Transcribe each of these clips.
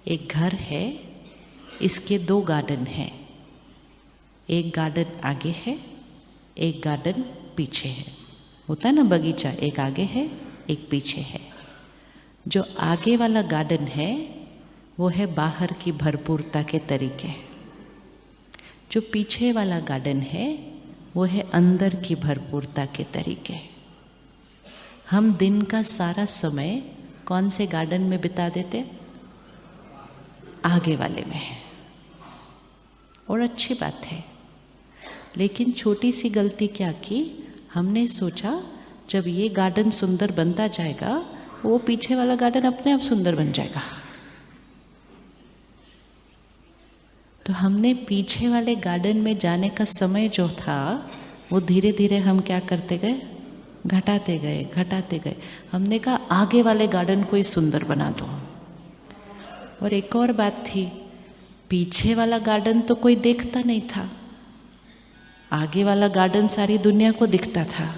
एक घर है, इसके 2 गार्डन हैं। एक गार्डन आगे है, एक गार्डन पीछे है। होता है ना बगीचा, एक आगे है एक पीछे है। जो आगे वाला गार्डन है वो है बाहर की भरपूरता के तरीके। जो पीछे वाला गार्डन है वो है अंदर की भरपूरता के तरीके। हम दिन का सारा समय कौन से गार्डन में बिता देते? आगे वाले में। और अच्छी बात है, लेकिन छोटी सी गलती क्या की, हमने सोचा जब ये गार्डन सुंदर बनता जाएगा वो पीछे वाला गार्डन अपने आप सुंदर बन जाएगा। तो हमने पीछे वाले गार्डन में जाने का समय जो था वो धीरे धीरे हम क्या करते गए, घटाते गए। हमने कहा आगे वाले गार्डन को ही सुंदर बना दो। और एक और बात थी, पीछे वाला गार्डन तो कोई देखता नहीं था, आगे वाला गार्डन सारी दुनिया को दिखता था।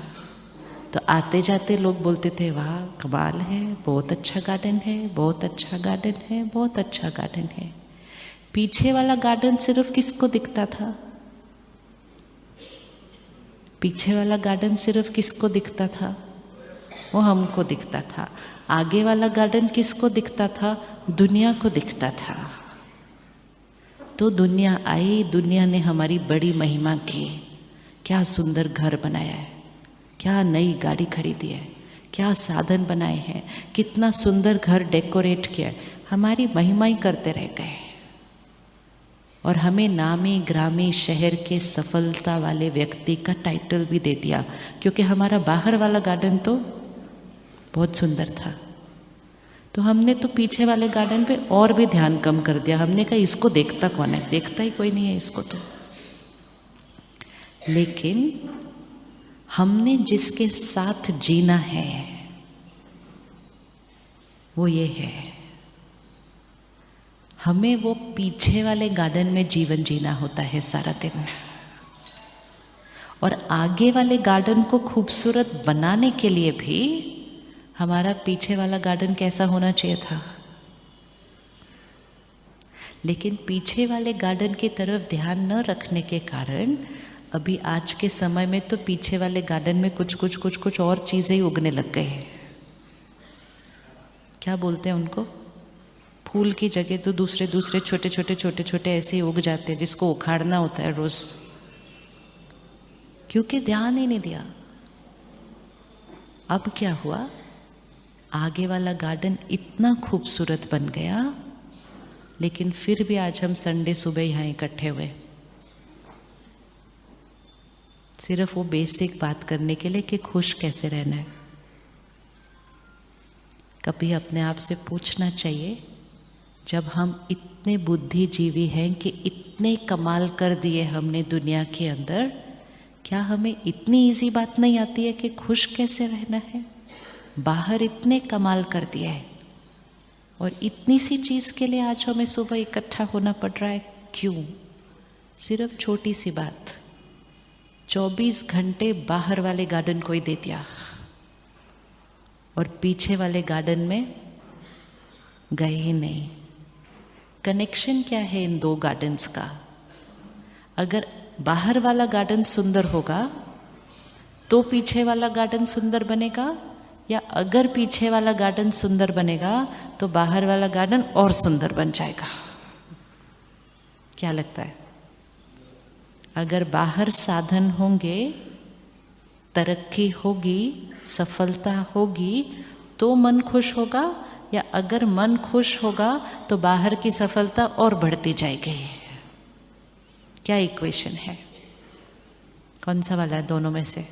तो आते जाते लोग बोलते थे वाह कमाल है, बहुत अच्छा गार्डन है, बहुत अच्छा गार्डन है, बहुत अच्छा गार्डन है। पीछे वाला गार्डन सिर्फ किसको दिखता था? पीछे वाला गार्डन सिर्फ किसको दिखता था? वो हमको दिखता था। आगे वाला गार्डन किसको दिखता था? दुनिया को दिखता था। तो दुनिया आई, दुनिया ने हमारी बड़ी महिमा की। क्या सुंदर घर बनाया है, क्या नई गाड़ी खरीदी है, क्या साधन बनाए हैं, कितना सुंदर घर डेकोरेट किया है। हमारी महिमा ही करते रह गए और हमें नामी ग्रामी शहर के सफलता वाले व्यक्ति का टाइटल भी दे दिया, क्योंकि हमारा बाहर वाला गार्डन तो बहुत सुंदर था। तो हमने तो पीछे वाले गार्डन पे और भी ध्यान कम कर दिया। हमने कहा इसको देखता कौन है, देखता ही कोई नहीं है इसको तो। लेकिन हमने जिसके साथ जीना है वो ये है, हमें वो पीछे वाले गार्डन में जीवन जीना होता है सारा दिन। और आगे वाले गार्डन को खूबसूरत बनाने के लिए भी हमारा पीछे वाला गार्डन कैसा होना चाहिए था। लेकिन पीछे वाले गार्डन की तरफ ध्यान न रखने के कारण अभी आज के समय में तो पीछे वाले गार्डन में कुछ और चीज़ें ही उगने लग गए हैं। क्या बोलते हैं उनको? फूल की जगह तो दूसरे छोटे ऐसे ही उग जाते हैं जिसको उखाड़ना होता है रोज, क्योंकि ध्यान ही नहीं दिया। अब क्या हुआ, आगे वाला गार्डन इतना खूबसूरत बन गया, लेकिन फिर भी आज हम संडे सुबह यहाँ इकट्ठे हुए सिर्फ वो बेसिक बात करने के लिए कि खुश कैसे रहना है। कभी अपने आप से पूछना चाहिए, जब हम इतने बुद्धिजीवी हैं कि इतने कमाल कर दिए हमने दुनिया के अंदर, क्या हमें इतनी इजी बात नहीं आती है कि खुश कैसे रहना है? बाहर इतने कमाल कर दिया है और इतनी सी चीज़ के लिए आज हमें सुबह इकट्ठा होना पड़ रहा है। क्यों? सिर्फ छोटी सी बात, 24 घंटे बाहर वाले गार्डन को ही दे दिया और पीछे वाले गार्डन में गए ही नहीं। कनेक्शन क्या है इन 2 गार्डन्स का? अगर बाहर वाला गार्डन सुंदर होगा तो पीछे वाला गार्डन सुंदर बनेगा, या अगर पीछे वाला गार्डन सुंदर बनेगा तो बाहर वाला गार्डन और सुंदर बन जाएगा? क्या लगता है? अगर बाहर साधन होंगे, तरक्की होगी, सफलता होगी तो मन खुश होगा, या अगर मन खुश होगा तो बाहर की सफलता और बढ़ती जाएगी? क्या इक्वेशन है? कौन सा वाला है दोनों में से?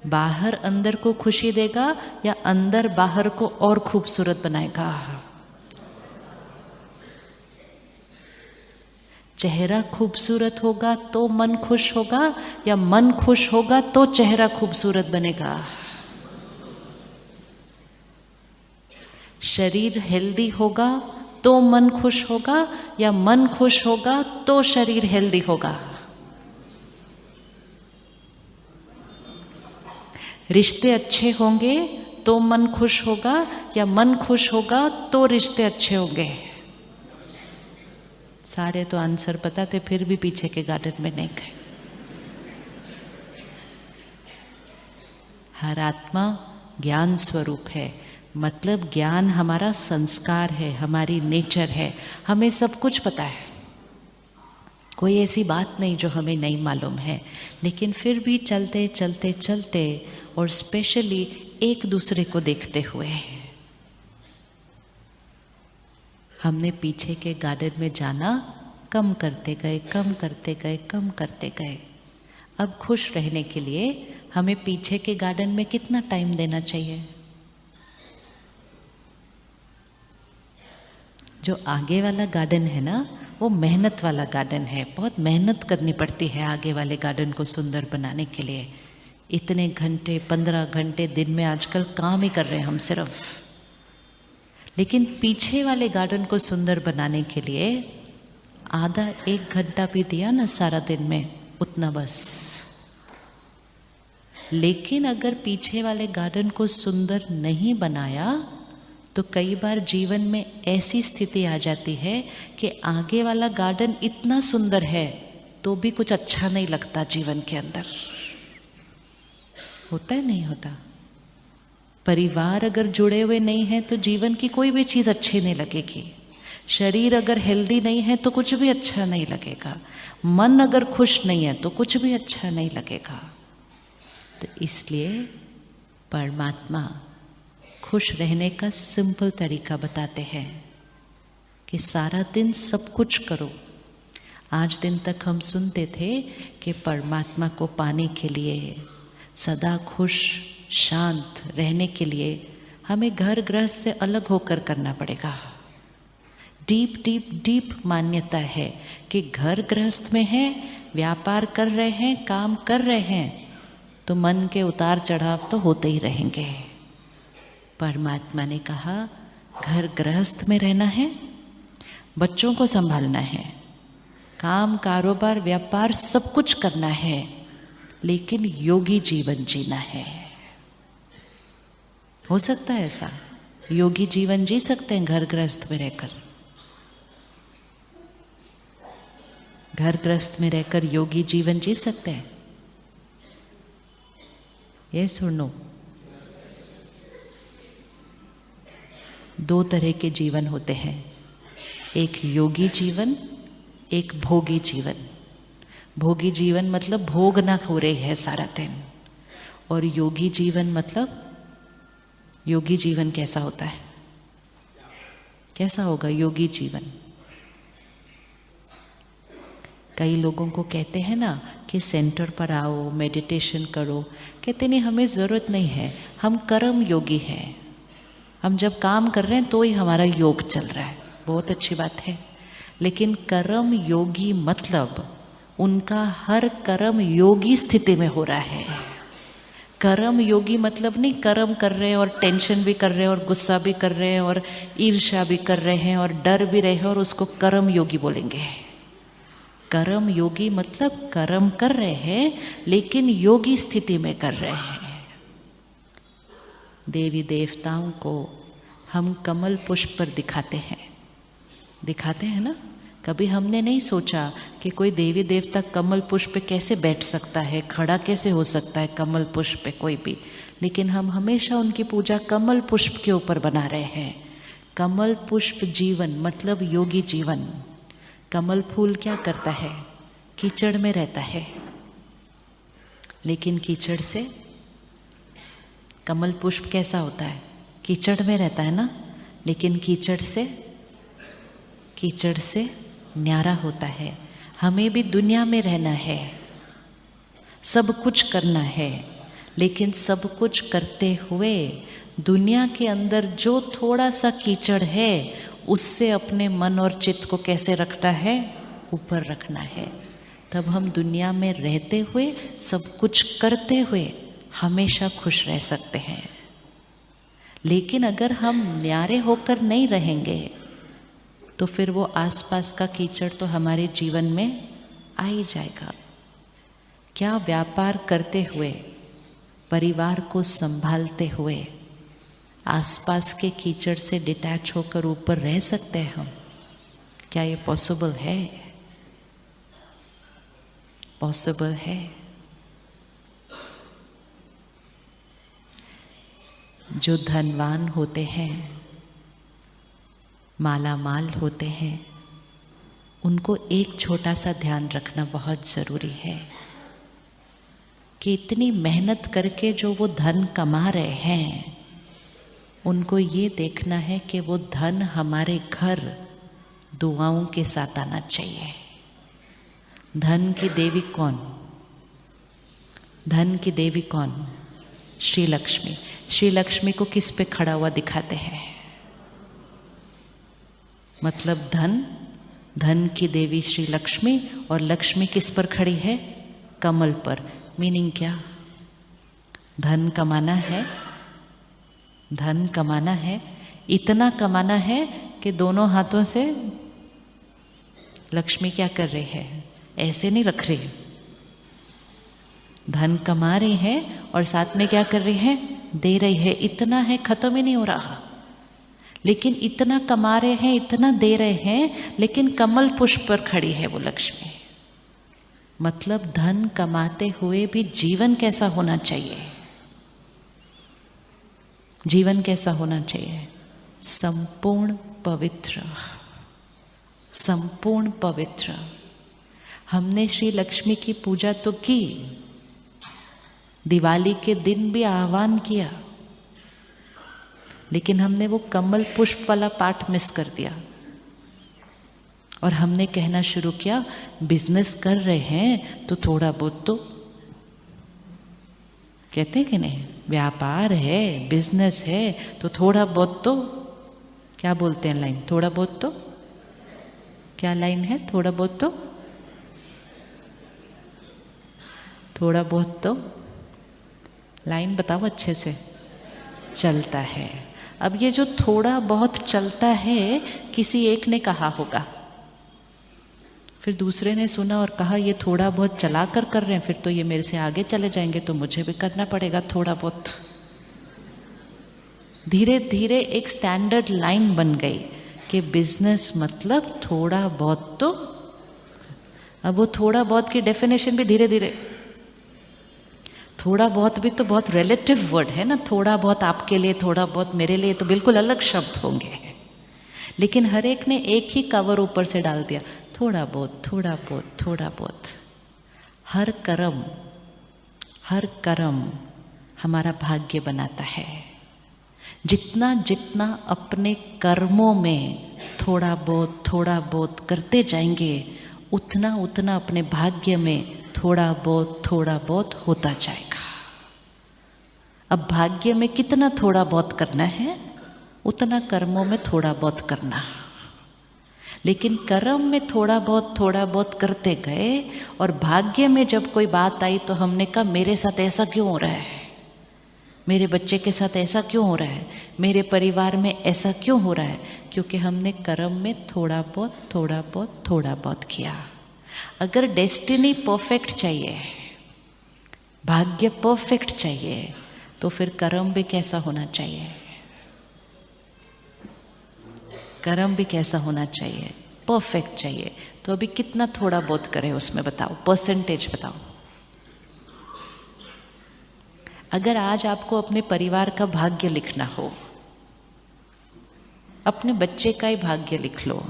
बाहर अंदर को खुशी देगा या अंदर बाहर को और खूबसूरत बनाएगा? चेहरा खूबसूरत होगा तो मन खुश होगा, या मन खुश होगा तो चेहरा खूबसूरत बनेगा? शरीर हेल्दी होगा तो मन खुश होगा, या मन खुश होगा तो शरीर हेल्दी होगा? रिश्ते अच्छे होंगे तो मन खुश होगा, या मन खुश होगा तो रिश्ते अच्छे होंगे? सारे तो आंसर पता थे, फिर भी पीछे के गार्डन में नहीं गए। हर आत्मा ज्ञान स्वरूप है, मतलब ज्ञान हमारा संस्कार है, हमारी नेचर है, हमें सब कुछ पता है, कोई ऐसी बात नहीं जो हमें नहीं मालूम है। लेकिन फिर भी चलते चलते चलते और स्पेशली एक दूसरे को देखते हुए हमने पीछे के गार्डन में जाना कम करते गए, कम करते गए, कम करते गए। अब खुश रहने के लिए हमें पीछे के गार्डन में कितना टाइम देना चाहिए? जो आगे वाला गार्डन है ना, वो मेहनत वाला गार्डन है, बहुत मेहनत करनी पड़ती है आगे वाले गार्डन को सुंदर बनाने के लिए। इतने घंटे, 15 घंटे दिन में आजकल काम ही कर रहे हैं हम सिर्फ। लेकिन पीछे वाले गार्डन को सुंदर बनाने के लिए आधा 1 घंटा भी दिया ना सारा दिन में, उतना बस। लेकिन अगर पीछे वाले गार्डन को सुंदर नहीं बनाया तो कई बार जीवन में ऐसी स्थिति आ जाती है कि आगे वाला गार्डन इतना सुंदर है तो भी कुछ अच्छा नहीं लगता जीवन के अंदर। होता है, नहीं होता? परिवार अगर जुड़े हुए नहीं है तो जीवन की कोई भी चीज़ अच्छी नहीं लगेगी। शरीर अगर हेल्दी नहीं है तो कुछ भी अच्छा नहीं लगेगा। मन अगर खुश नहीं है तो कुछ भी अच्छा नहीं लगेगा। तो इसलिए परमात्मा खुश रहने का सिंपल तरीका बताते हैं कि सारा दिन सब कुछ करो। आज दिन तक हम सुनते थे कि परमात्मा को पाने के लिए, सदा खुश शांत रहने के लिए हमें घर गृहस्थ से अलग होकर करना पड़ेगा। डीप डीप डीप मान्यता है कि घर गृहस्थ में है, व्यापार कर रहे हैं, काम कर रहे हैं, तो मन के उतार चढ़ाव तो होते ही रहेंगे। परमात्मा ने कहा घर गृहस्थ में रहना है, बच्चों को संभालना है, काम कारोबार व्यापार सब कुछ करना है, लेकिन योगी जीवन जीना है। हो सकता है ऐसा? योगी जीवन जी सकते हैं घर गृहस्थ में रहकर? घर गृहस्थ में रहकर योगी जीवन जी सकते हैं? ये सुनो, 2 तरह के जीवन होते हैं, एक योगी जीवन, एक भोगी जीवन। भोगी जीवन मतलब भोग ना हो रही है सारा दिन, और योगी जीवन मतलब, योगी जीवन कैसा होता है? कैसा होगा योगी जीवन? कई लोगों को कहते हैं ना कि सेंटर पर आओ, मेडिटेशन करो, कहते नहीं हमें ज़रूरत नहीं है, हम कर्म योगी हैं, हम जब काम कर रहे हैं तो ही हमारा योग चल रहा है। बहुत अच्छी बात है, लेकिन कर्म योगी मतलब उनका हर कर्म योगी स्थिति में हो रहा है। कर्म योगी मतलब नहीं कर्म कर रहे हैं और टेंशन भी कर रहे हैं और गुस्सा भी कर रहे हैं और ईर्ष्या भी कर रहे हैं और डर भी रहे हैं और उसको कर्म योगी बोलेंगे। कर्म योगी मतलब कर्म कर रहे हैं लेकिन योगी स्थिति में कर रहे हैं। देवी देवताओं को हम कमल पुष्प पर दिखाते हैं ना। कभी हमने नहीं सोचा कि कोई देवी देवता कमल पुष्प पे कैसे बैठ सकता है, खड़ा कैसे हो सकता है कमल पुष्प पे कोई भी, लेकिन हम हमेशा उनकी पूजा कमल पुष्प के ऊपर बना रहे हैं। कमल पुष्प जीवन मतलब योगी जीवन। कमल फूल क्या करता है? कीचड़ में रहता है, लेकिन कीचड़ से, कमल पुष्प कैसा होता है? कीचड़ में रहता है ना, लेकिन कीचड़ से न्यारा होता है। हमें भी दुनिया में रहना है, सब कुछ करना है, लेकिन सब कुछ करते हुए दुनिया के अंदर जो थोड़ा सा कीचड़ है उससे अपने मन और चित्त को कैसे रखना है? ऊपर रखना है। तब हम दुनिया में रहते हुए, सब कुछ करते हुए हमेशा खुश रह सकते हैं। लेकिन अगर हम न्यारे होकर नहीं रहेंगे तो फिर वो आसपास का कीचड़ तो हमारे जीवन में आ ही जाएगा। क्या व्यापार करते हुए, परिवार को संभालते हुए, आसपास के कीचड़ से डिटैच होकर ऊपर रह सकते हैं हम? क्या ये पॉसिबल है? पॉसिबल है। जो धनवान होते हैं, माला माल होते हैं, उनको एक छोटा सा ध्यान रखना बहुत ज़रूरी है कि इतनी मेहनत करके जो वो धन कमा रहे हैं, उनको ये देखना है कि वो धन हमारे घर दुआओं के साथ आना चाहिए। धन की देवी कौन? धन की देवी कौन? श्री लक्ष्मी। श्री लक्ष्मी को किस पे खड़ा हुआ दिखाते हैं? मतलब धन की देवी श्री लक्ष्मी, और लक्ष्मी किस पर खड़ी है? कमल पर। मीनिंग क्या? धन कमाना है, धन कमाना है, इतना कमाना है कि दोनों हाथों से लक्ष्मी क्या कर रही है? ऐसे नहीं रख रही, धन कमा रही है और साथ में क्या कर रही है? दे रही है। इतना है, खत्म ही नहीं हो रहा, लेकिन इतना कमा रहे हैं, इतना दे रहे हैं, लेकिन कमल पुष्प पर खड़ी है वो लक्ष्मी। मतलब धन कमाते हुए भी जीवन कैसा होना चाहिए? जीवन कैसा होना चाहिए? संपूर्ण पवित्र, संपूर्ण पवित्र। हमने श्री लक्ष्मी की पूजा तो की, दिवाली के दिन भी आह्वान किया, लेकिन हमने वो कमल पुष्प वाला पाठ मिस कर दिया और हमने कहना शुरू किया बिजनेस कर रहे हैं तो थोड़ा बहुत तो, कहते हैं कि नहीं, व्यापार है, बिजनेस है तो थोड़ा बहुत तो, क्या बोलते हैं लाइन? थोड़ा बहुत तो, क्या लाइन है? थोड़ा बहुत तो, थोड़ा बहुत तो, लाइन बताओ अच्छे से। चलता है। अब ये जो थोड़ा बहुत चलता है, किसी एक ने कहा होगा, फिर दूसरे ने सुना और कहा ये थोड़ा बहुत चला कर रहे हैं, फिर तो ये मेरे से आगे चले जाएंगे, तो मुझे भी करना पड़ेगा थोड़ा बहुत। धीरे धीरे एक स्टैंडर्ड लाइन बन गई कि बिजनेस मतलब थोड़ा बहुत तो। अब वो थोड़ा बहुत की डेफिनेशन भी धीरे धीरे, थोड़ा बहुत भी तो बहुत रिलेटिव वर्ड है ना। थोड़ा बहुत आपके लिए, थोड़ा बहुत मेरे लिए तो बिल्कुल अलग शब्द होंगे, लेकिन हर एक ने एक ही कवर ऊपर से डाल दिया, थोड़ा बहुत, थोड़ा बहुत, थोड़ा बहुत। हर कर्म हमारा भाग्य बनाता है। जितना जितना अपने कर्मों में थोड़ा बहुत करते जाएंगे, उतना उतना अपने भाग्य में थोड़ा बहुत होता जाएगा। अब भाग्य में कितना थोड़ा बहुत करना है, उतना कर्मों में थोड़ा बहुत करना। लेकिन कर्म में थोड़ा बहुत करते गए और भाग्य में जब कोई बात आई तो हमने कहा मेरे साथ ऐसा क्यों हो रहा है, मेरे बच्चे के साथ ऐसा क्यों हो रहा है, मेरे परिवार में ऐसा क्यों हो रहा है? क्योंकि हमने कर्म में थोड़ा बहुत किया। अगर डेस्टिनी परफेक्ट चाहिए, भाग्य परफेक्ट चाहिए, तो फिर कर्म भी कैसा होना चाहिए? कर्म भी कैसा होना चाहिए? परफेक्ट चाहिए। तो अभी कितना थोड़ा बहुत करें उसमें बताओ, परसेंटेज बताओ। अगर आज आपको अपने परिवार का भाग्य लिखना हो, अपने बच्चे का ही भाग्य लिख लो,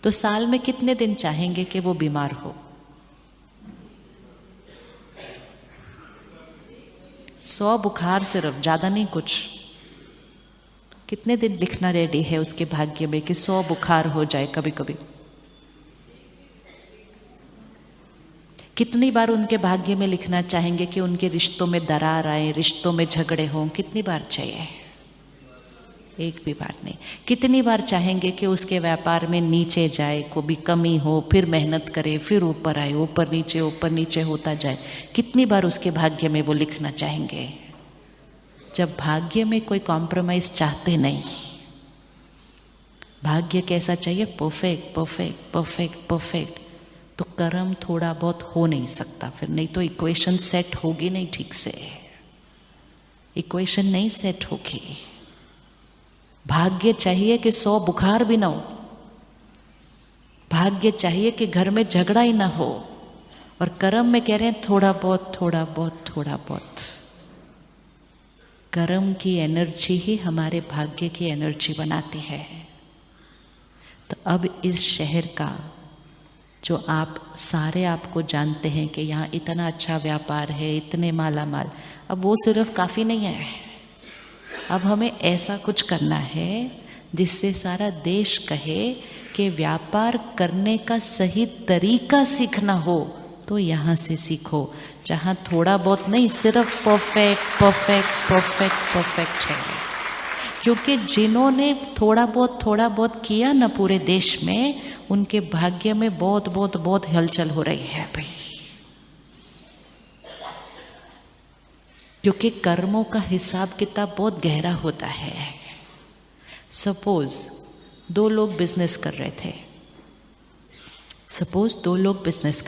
तो साल में कितने दिन चाहेंगे कि वो बीमार हो? 100 बुखार सिर्फ, ज़्यादा नहीं कुछ। कितने दिन लिखना रेडी है उसके भाग्य में कि 100 बुखार हो जाए कभी कभी? कितनी बार उनके भाग्य में लिखना चाहेंगे कि उनके रिश्तों में दरार आए, रिश्तों में झगड़े हों? कितनी बार चाहिए? एक भी बार नहीं। कितनी बार चाहेंगे कि उसके व्यापार में नीचे जाए, को भी कमी हो, फिर मेहनत करे, फिर ऊपर आए, ऊपर नीचे होता जाए? कितनी बार उसके भाग्य में वो लिखना चाहेंगे? जब भाग्य में कोई कॉम्प्रोमाइज चाहते नहीं। भाग्य कैसा चाहिए? परफेक्ट। तो कर्म थोड़ा बहुत हो नहीं सकता फिर, नहीं तो इक्वेशन सेट होगी नहीं ठीक से, इक्वेशन नहीं सेट होगी। भाग्य चाहिए कि 100 बुखार भी ना हो, भाग्य चाहिए कि घर में झगड़ा ही ना हो, और कर्म में कह रहे हैं थोड़ा बहुत थोड़ा बहुत थोड़ा बहुत। कर्म की एनर्जी ही हमारे भाग्य की एनर्जी बनाती है। तो अब इस शहर का जो आप सारे आपको जानते हैं कि यहाँ इतना अच्छा व्यापार है, इतने माला माल, अब वो सिर्फ काफ़ी नहीं है। अब हमें ऐसा कुछ करना है जिससे सारा देश कहे कि व्यापार करने का सही तरीका सीखना हो तो यहाँ से सीखो, जहाँ थोड़ा बहुत नहीं, सिर्फ परफेक्ट परफेक्ट परफेक्ट परफेक्ट है। क्योंकि जिन्होंने थोड़ा बहुत किया ना पूरे देश में, उनके भाग्य में बहुत बहुत बहुत हलचल हो रही है अभी। क्योंकि कर्मों का हिसाब किताब बहुत गहरा होता है। सपोज 2 लोग बिजनेस कर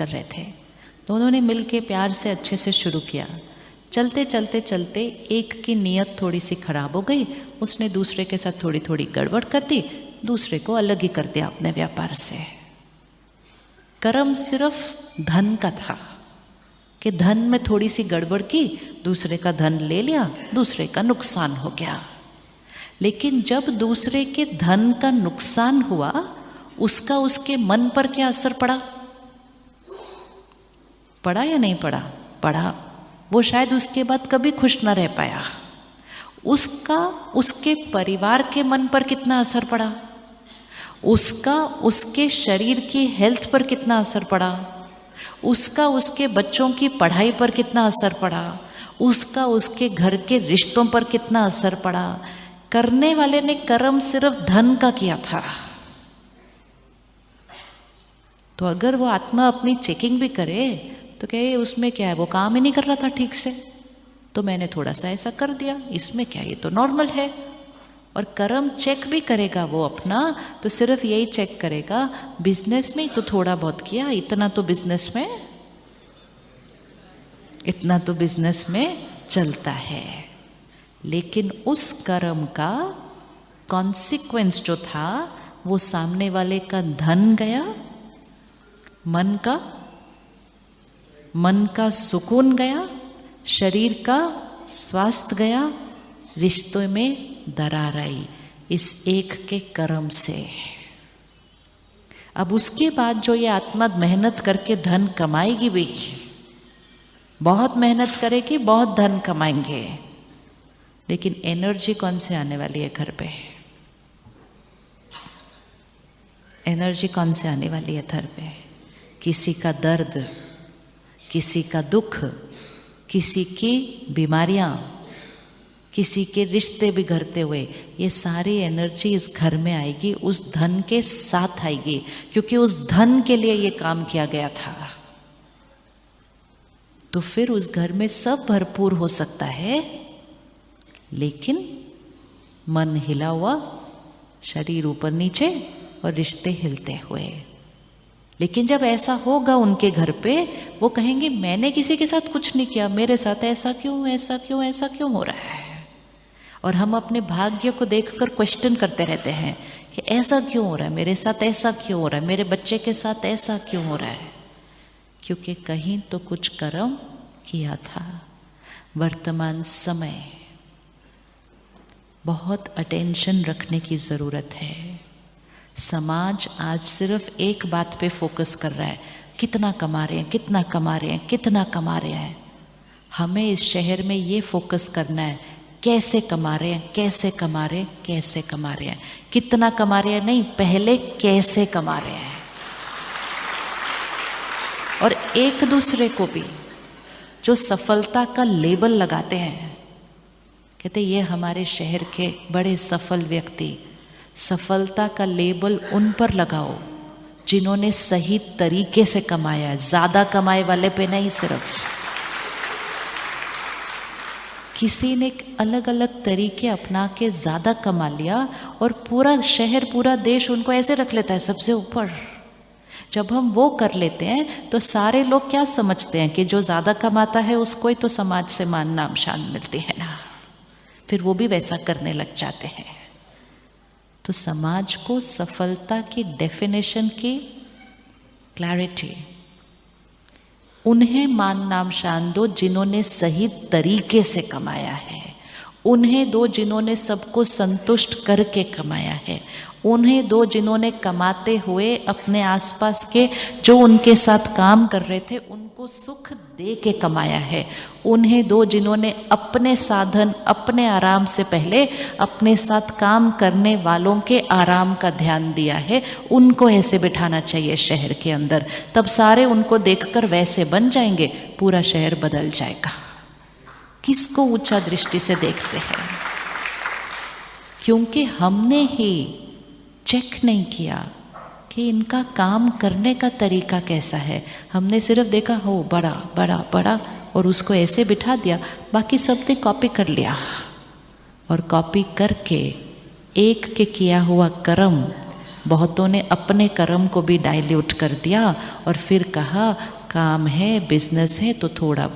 रहे थे, दोनों ने मिलके प्यार से अच्छे से शुरू किया। चलते चलते चलते एक की नीयत थोड़ी सी खराब हो गई, उसने दूसरे के साथ थोड़ी थोड़ी गड़बड़ कर दी, दूसरे को अलग ही कर दिया अपने व्यापार से। कर्म सिर्फ धन का था कि धन में थोड़ी सी गड़बड़ की, दूसरे का धन ले लिया, दूसरे का नुकसान हो गया। लेकिन जब दूसरे के धन का नुकसान हुआ, उसका उसके मन पर क्या असर पड़ा या नहीं पड़ा। वो शायद उसके बाद कभी खुश न रह पाया। उसका उसके परिवार के मन पर कितना असर पड़ा, उसका उसके शरीर की हेल्थ पर कितना असर पड़ा, उसका उसके बच्चों की पढ़ाई पर कितना असर पड़ा, उसका उसके घर के रिश्तों पर कितना असर पड़ा। करने वाले ने कर्म सिर्फ धन का किया था। तो अगर वो आत्मा अपनी चेकिंग भी करे तो कहे उसमें क्या है, वो काम ही नहीं कर रहा था ठीक से, तो मैंने थोड़ा सा ऐसा कर दिया, इसमें क्या, ये तो नॉर्मल है। और कर्म चेक भी करेगा वो अपना, तो सिर्फ यही चेक करेगा, बिजनेस में तो थोड़ा बहुत किया, इतना तो बिजनेस में चलता है। लेकिन उस कर्म का कॉन्सिक्वेंस जो था, वो सामने वाले का धन गया, मन का सुकून गया, शरीर का स्वास्थ्य गया, रिश्तों में दरार आई इस एक के कर्म से। अब उसके बाद जो ये आत्मा मेहनत करके धन कमाएगी भी, बहुत मेहनत करेगी, बहुत धन कमाएंगे, लेकिन एनर्जी कौन से आने वाली है घर पे? एनर्जी कौन से आने वाली है घर पे? किसी का दर्द, किसी का दुख, किसी की बीमारियां, किसी के रिश्ते बिगड़ते हुए, ये सारी एनर्जी इस घर में आएगी, उस धन के साथ आएगी, क्योंकि उस धन के लिए ये काम किया गया था। तो फिर उस घर में सब भरपूर हो सकता है, लेकिन मन हिला हुआ, शरीर ऊपर नीचे और रिश्ते हिलते हुए। लेकिन जब ऐसा होगा उनके घर पे, वो कहेंगे मैंने किसी के साथ कुछ नहीं किया, मेरे साथ ऐसा क्यों हो रहा है। और हम अपने भाग्य को देखकर क्वेश्चन करते रहते हैं कि ऐसा क्यों हो रहा है मेरे साथ, ऐसा क्यों हो रहा है मेरे बच्चे के साथ, ऐसा क्यों हो रहा है। क्योंकि कहीं तो कुछ कर्म किया था। वर्तमान समय बहुत अटेंशन रखने की ज़रूरत है। समाज आज सिर्फ एक बात पे फोकस कर रहा है, कितना कमा रहे हैं। हमें इस शहर में ये फोकस करना है, कैसे कमा रहे हैं, कितना कमा रहे हैं नहीं, पहले कैसे कमा रहे हैं। और एक दूसरे को भी जो सफलता का लेबल लगाते हैं, कहते ये हमारे शहर के बड़े सफल व्यक्ति, सफलता का लेबल उन पर लगाओ जिन्होंने सही तरीके से कमाया है, ज्यादा कमाए वाले पे नहीं। सिर्फ किसी ने अलग अलग तरीके अपना के ज्यादा कमा लिया और पूरा शहर, पूरा देश उनको ऐसे रख लेता है सबसे ऊपर। जब हम वो कर लेते हैं तो सारे लोग क्या समझते हैं कि जो ज्यादा कमाता है उसको ही तो समाज से मान नाम शान मिलती है ना, फिर वो भी वैसा करने लग जाते हैं। तो समाज को सफलता की डेफिनेशन की क्लैरिटी, उन्हें मान नाम शान दो जिन्होंने सही तरीके से कमाया है, उन्हें दो जिन्होंने सबको संतुष्ट करके कमाया है, उन्हें दो जिन्होंने कमाते हुए अपने आसपास के जो उनके साथ काम कर रहे थे उनको सुख दे के कमाया है, उन्हें दो जिन्होंने अपने साधन अपने आराम से पहले अपने साथ काम करने वालों के आराम का ध्यान दिया है, उनको ऐसे बिठाना चाहिए शहर के अंदर। तब सारे उनको देखकर वैसे बन जाएंगे, पूरा शहर बदल जाएगा। किसको ऊंचा दृष्टि से देखते हैं? क्योंकि हमने ही चेक नहीं किया कि इनका काम करने का तरीका कैसा है। हमने सिर्फ देखा हो बड़ा बड़ा बड़ा और उसको ऐसे बिठा दिया, बाकी सब ने कॉपी कर लिया। और कॉपी करके एक के किया हुआ कर्म बहुतों ने अपने कर्म को भी डाइल्यूट कर दिया और फिर कहा काम है, बिजनेस है तो थोड़ा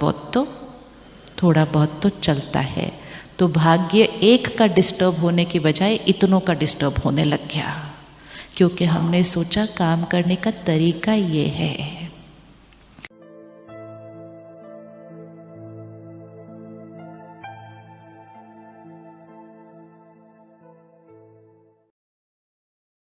बहुत तो चलता है। तो भाग्य एक का डिस्टर्ब होने की बजाय इतनों का डिस्टर्ब होने लग गया, क्योंकि हमने सोचा काम करने का तरीका ये है।